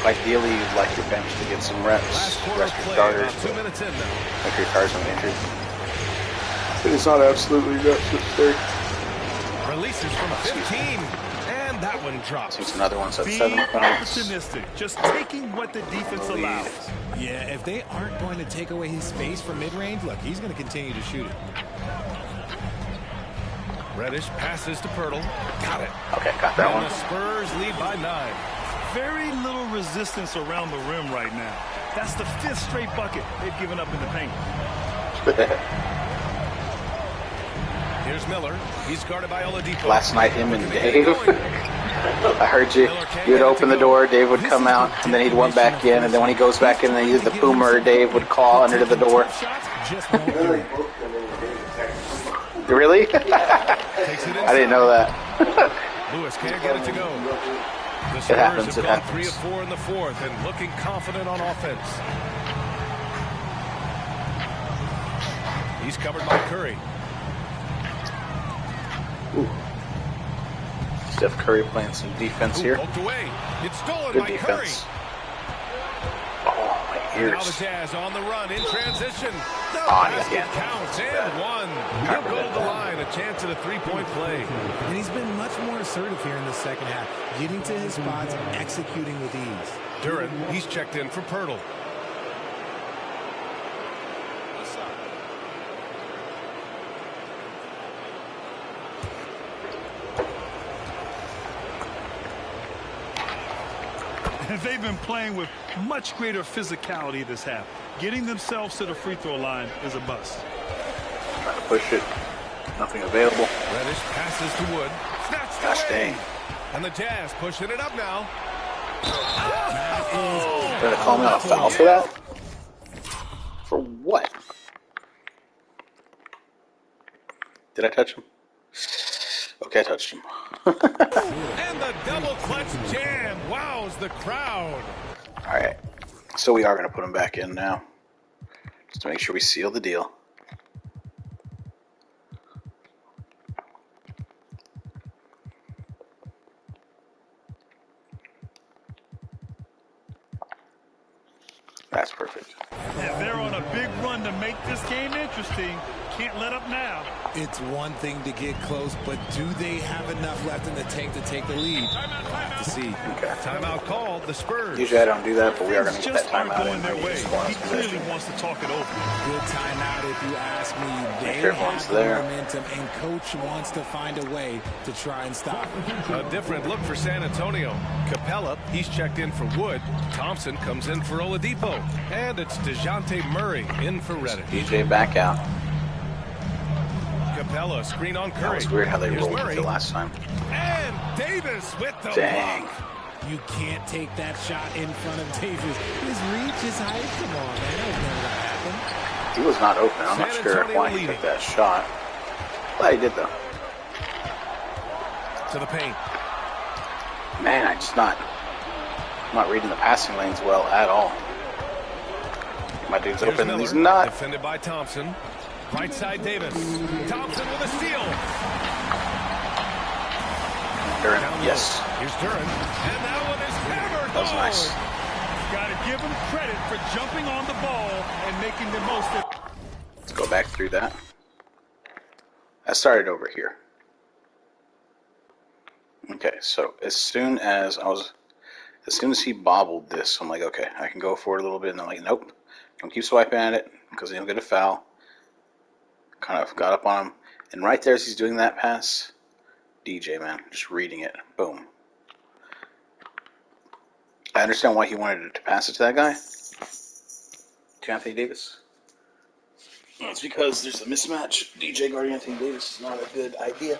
Ideally, you'd like your bench to get some reps, rest your starters, but make your cars uninjured. But it's not absolutely necessary. Releases from 15, and that one drops. Seems another one's at 7 points. Opportunistic, just taking what the defense allows. Yeah, if they aren't going to take away his space from mid-range, look, he's going to continue to shoot it. Reddish passes to Pirtle. Got it. Okay, got that one. The Spurs lead by 9. Very little resistance around the rim right now. That's the 5th straight bucket they've given up in the paint. Here's Miller. He's guarded by Oladipo. Last night, him and Dave, I heard you would open the door, Dave would come out, and then he'd went back in, and then when he goes back in, then either the Puma or Dave would call under the door. Really? I didn't know that. Lewis can't get it to go. The Spurs have gone 3 of 4 in the 4th and looking confident on offense. He's covered by Curry. Ooh. Steph Curry playing some defense here. Poked away. It's stolen Good by defense. Curry. Oh, my ears. Now the Jazz on the run in transition. The basket counts and one. He'll go to the line. A chance at a three-point play. And he's been much more assertive here in the second half, getting to his spots, executing with ease. Duran, he's checked in for Pirtle. They've been playing with much greater physicality this half. Getting themselves to the free throw line is a bust. Trying to push it. Nothing available. Reddish passes to Wood. Snatched Gosh away. dang. And the Jazz pushing it up now. They're going to call me on a foul for that? For what? Did I touch him? Okay, I touched him. And the double clutch jam wows the crowd. All right. So we are going to put him back in now. Just to make sure we seal the deal. That's perfect. And they're on a big run to make this game interesting. Can't let up now. It's one thing to get close, but do they have enough left in the tank to take the lead? We'll have to see. Okay. Timeout called. The Spurs. Usually I don't do that, but we are going to get that Just aren't timeout going in. their way. He clearly wants to talk it over. Good timeout if you ask me. They everyone's have the there. momentum, and coach wants to find a way to try and stop it. A different look for San Antonio. Capella, he's checked in for Wood. Thompson comes in for Oladipo. And it's DeJounte Murray in for Reddish. DJ back out. Capella, screen on Curry. That was weird how they Here's rolled Murray. it the last time. And Davis with the Dang. block. You can't take that shot in front of Davis. His reach is high. Come on, man. That would never happen. He was not open. I'm not San sure Antonio why he leading. took that shot. Glad he did, though. to the paint. Man, I'm not reading the passing lanes well at all. My dude's Here's open and Miller, he's not. defended by Thompson. Right side Davis. Thompson with a steal. Duran, Down low. yes. Here's Duran. And that one is hammered That was home. nice. Got to give him credit for jumping on the ball and making the most of it. Let's go back through that. I started over here. Okay, so as soon as he bobbled this, I'm like, okay, I can go forward a little bit, and I'm like, nope, don't keep swiping at it because he'll get a foul. Kind of got up on him, and right there as he's doing that pass, DJ, man, just reading it, boom. I understand why he wanted to pass it to that guy, to Anthony Davis. It's because there's a mismatch. DJ guarding Anthony Davis is not a good idea.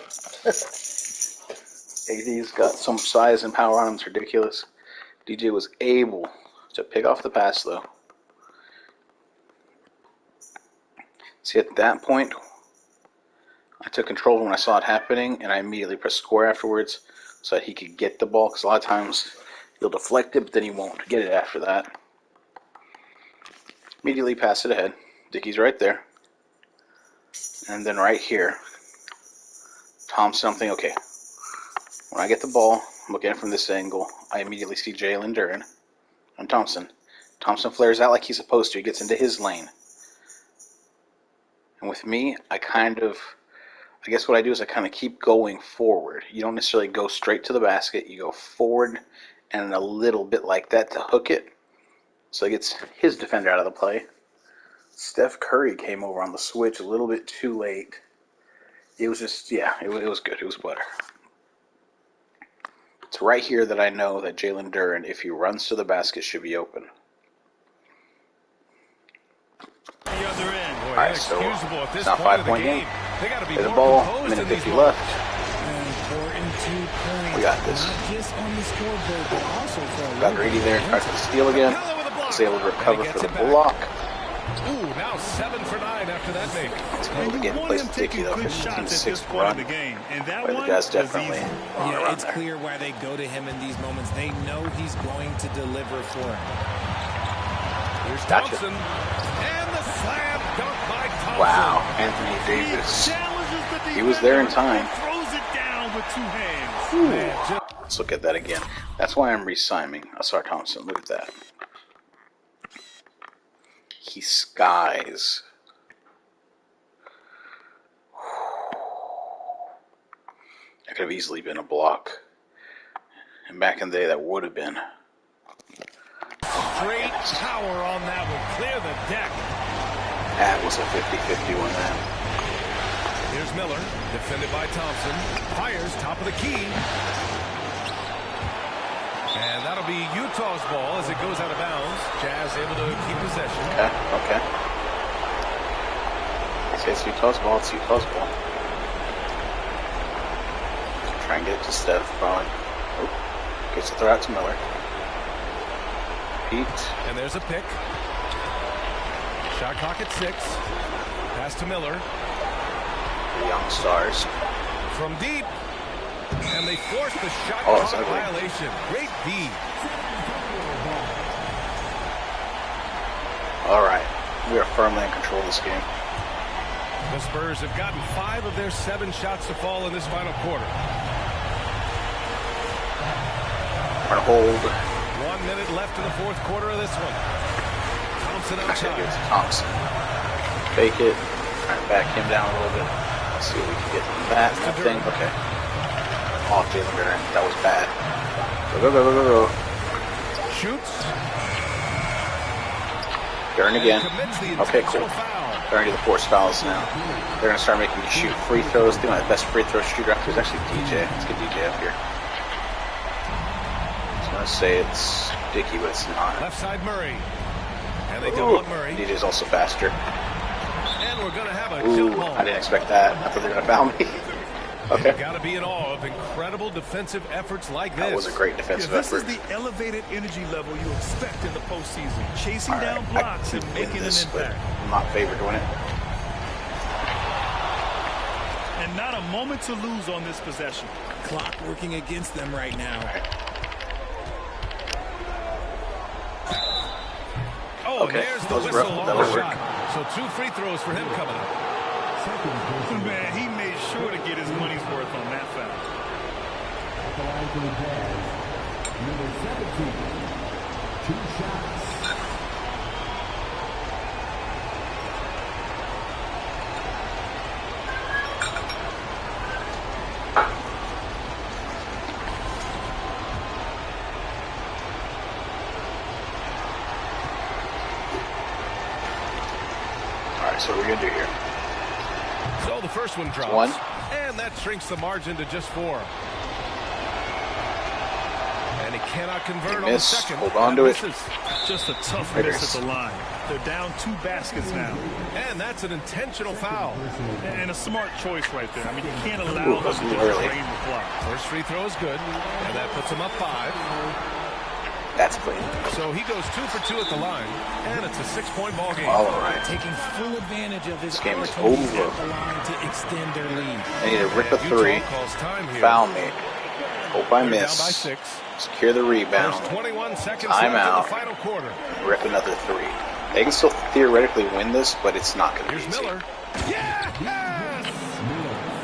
AD's got some size and power on him. It's ridiculous. DJ was able to pick off the pass, though. See, at that point, I took control when I saw it happening, and I immediately pressed score afterwards so that he could get the ball, because a lot of times he'll deflect it, but then he won't get it after that. Immediately pass it ahead. Dickey's right there. And then right here, Thompson, I'm thinking, okay, when I get the ball, I'm looking at it from this angle, I immediately see Jalen Duran and Thompson. Thompson flares out like he's supposed to. He gets into his lane. And with me, I guess what I do is I kind of keep going forward. You don't necessarily go straight to the basket. You go forward and a little bit like that to hook it. So he gets his defender out of the play. Steph Curry came over on the switch a little bit too late. It was just, yeah, it was good. It was better. It's right here that I know that Jalen Duran, if he runs to the basket, should be open. The other end. All right, so it's not 5-point game. They got to be There's a more ball, composed minute in these 50 moments. left. Important 2 points. We got this. Not just on the scoreboard, but also for Got greedy there, tried to steal again. Was able to recover for the block. Ooh, now 7 for 9 after that make. It's able to get in place with Dickey, though. 15-6 run. But the guy's definitely on the Yeah, run it's there. clear why they go to him in these moments. They know he's going to deliver for him. Here's Gotcha. Thompson. And the slam dunk by Thompson. Wow, Anthony Davis. He was there in time. Throws it down with 2 hands. Let's look at that again. That's why I'm re-signing Asar Thompson. Look at that. He skies. That could have easily been a block. And back in the day, that would have been. Straight power on that one. Clear the deck. That was a 50-50 one, man. Here's Miller, defended by Thompson. Fires, top of the key. And that'll be Utah's ball as it goes out of bounds. Jazz able to keep possession. Okay. It's Utah's ball. It's Utah's ball. Try and get it to Steph, probably. Oh, gets to throw out to Miller. Pete. And there's a pick. Shot clock at 6. Pass to Miller. The young stars. From deep. And they force the shot It's clock ugly. violation. Great D. All right. We are firmly in control of this game. The Spurs have gotten 5 of their 7 shots to fall in this final quarter. We're going to hold. 1 minute left in the 4th quarter of this one. Thompson Actually, give it outside. to Thompson. Fake it. Try and back him down a little bit. Let's see what we can get from that. Nothing. Okay. Off Jalen Duran. That was bad. Go. Shoots. Duran again. And commits the Okay, cool. intentional foul. They're going to do the forced fouls now. They're going to start making me shoot free throws. I think my best free throw shooter up here is actually DJ. Let's get DJ up here. I was going to say it's Dickey, but it's not. Left side Murray. And they double up Murray. DJ's also faster. And we're going to have a Ooh, jump ball. I didn't expect that. I thought they were going to foul me. Okay. You've got to be in awe of incredible defensive efforts like this. That was a great defensive This effort. is the elevated energy level you expect in the postseason. Chasing All right, down blocks I and can win making this, an but impact. I'm not favored to win it. And not a moment to lose on this possession. Clock working against them right now. Oh, Okay, there's the that was whistle rough. on That the was shot. So 2 free throws for him coming up. Man, he made sure to get his money's worth on that foul. Number 17, 2 shots. So what are we going to do here? So the first one drops. 1. And that shrinks the margin to just 4. And he cannot convert on the second. Hold on to it. Just a tough miss at the line. They're down 2 baskets now. And that's an intentional foul. And a smart choice right there. I mean, you can't allow them to just drain the clock. First free throw is good. And that puts him up 5. That's clean. So he goes 2 for 2 at the line, and it's a 6-point ball game. All right. Taking full advantage of his This game is opportunities over. at the line to extend their lead. I need to rip a Utah 3. calls time here. Foul me. Hope I They're miss. down by 6. Secure the rebound. There's 21 seconds I'm left out. in the final quarter. Rip another 3. They can still theoretically win this, but it's not going to be Here's easy. Miller. Yes!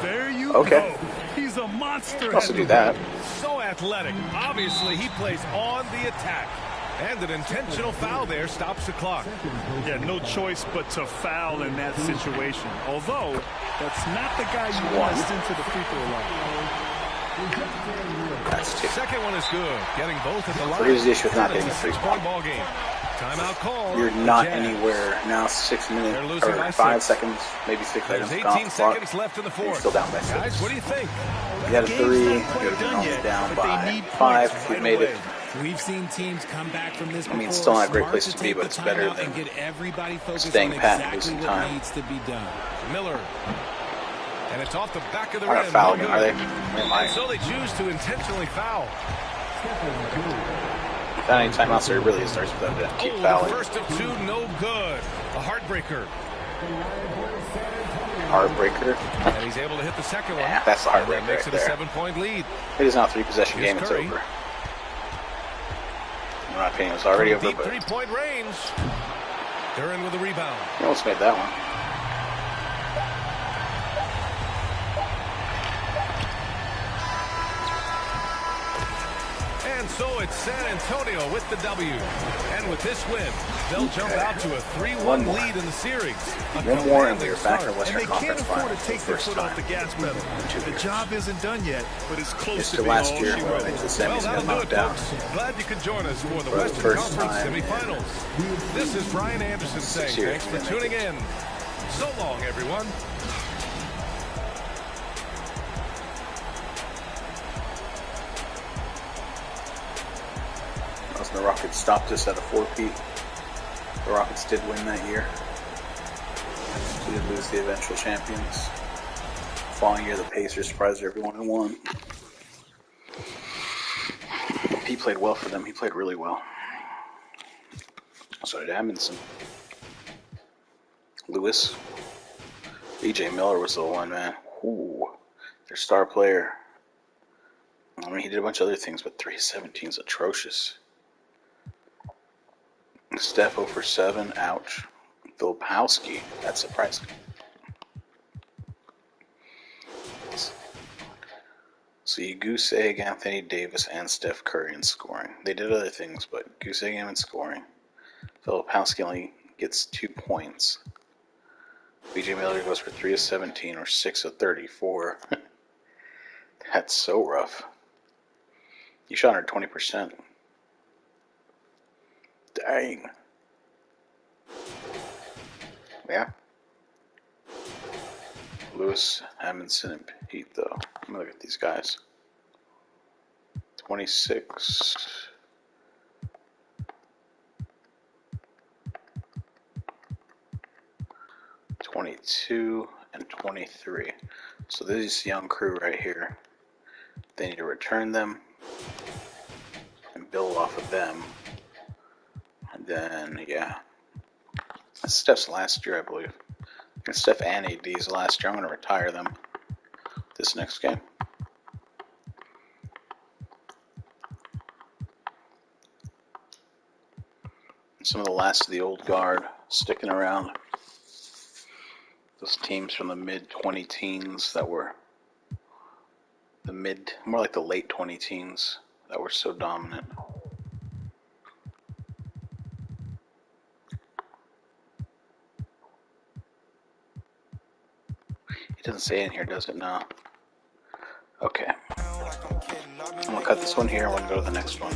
There you Okay. go. He's a monster. Can also do that. So athletic. Obviously, he plays on the attack. And an intentional foul there stops the clock. Yeah, no choice but to foul in that situation. Although, that's not the guy you want to send to the free throw line. That's 2. Second one is good. Getting both at the line. Here's the issue with not And getting it's a 6-point ball game. Timeout call. You're not Jazz. anywhere. Now 6 They're minutes, losing by or 5 6. seconds, maybe 6 There's seconds. gone 18 off the clock. seconds left in the You're fourth. still down by 6. Guys, what do you think? You had a 3. Game's You not quite would have been done only yet, down but they by need 5 points if you right made it. away. We've seen teams come back from this I mean, before. still not a great Smart place to to be, take but the it's better timeout than and get everybody focused staying on pat and exactly losing what time. needs to be done. Miller. And it's off the back of the Are rim. they fouling? No Are they? good. Where am I? And so they choose to intentionally foul. Without any timeouts, there really starts with them to keep The fouling. first of 2, no good. A heartbreaker. Heartbreaker. And he's able to hit the second one. Yeah, that's the And that heartbreaker makes right it a there. 7-point lead. It is now a 3-possession Here's game. It's Curry. over. In my opinion, it was already over, Deep but 3-point range. Duran with the rebound. he almost made that one. And so it's San Antonio with the W. And with this win, they'll jump out to a 3-1 more. lead in the series. A One more, and commanding we are back in start. Western And they can't Conference afford Finals to for take the their first foot off the time. gas pedal. in 2 The years. job isn't done yet, but it's close Just to to being last all year, she when wrote. they made the Well, semis, that'll got do it, knocked out. folks. Glad you could join us for the For the Western first Conference time in semifinals. This is Brian Anderson saying years thanks for they make tuning in. So long, everyone. The Rockets stopped us at a 4-peat. The Rockets did win that year. We did lose the eventual champions. Following year, the Pacers surprised everyone and won. He played well for them. He played really well. So did Amundsen. Lewis. B.J. Miller was the one, man. Ooh, their star player. I mean, he did a bunch of other things, but 3-17 is atrocious. Steph 0 for 7, ouch. Filipowski, that's surprising. So you goose egg Anthony Davis and Steph Curry in scoring. They did other things, but goose egg him in scoring. Filipowski only gets 2 points. B.J. Miller goes for 3 of 17 or 6 of 34. That's so rough. He shot under 20%. Dang. Yeah. Lewis, Amundsen, and Pete, though. Let me look at these guys. 26. $22 and 23. So this young crew right here, they need to return them and build off of them. And then, yeah. That's Steph's last year, I believe. Steph and AD's last year. I'm going to retire them. this next game. Some of the last of the old guard sticking around. Those teams from the mid-20 teens that were more like the late 20 teens that were so dominant. It doesn't say in here, does it? No. Okay. I'm going to cut this one here and we're going to go to the next one.